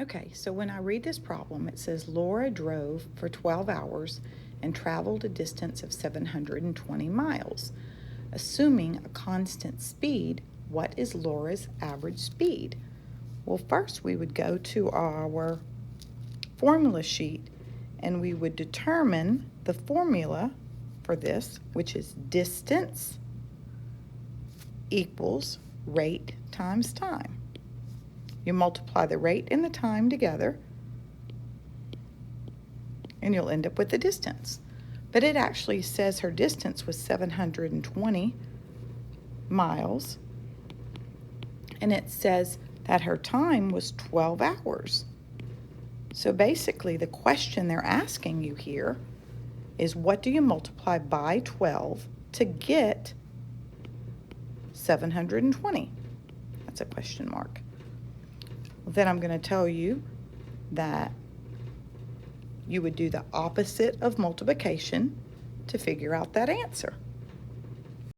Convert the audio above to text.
Okay, so when I read this problem, it says Laura drove for 12 hours and traveled a distance of 720 miles. Assuming a constant speed, what is Laura's average speed? Well, first we would go to our formula sheet and we would determine the formula for this, which is distance equals rate times time. You multiply the rate and the time together, and you'll end up with the distance. But it actually says her distance was 720 miles, and it says that her time was 12 hours. So basically, the question they're asking you here is, what do you multiply by 12 to get 720? That's a question mark. Then I'm going to tell you that you would do the opposite of multiplication to figure out that answer.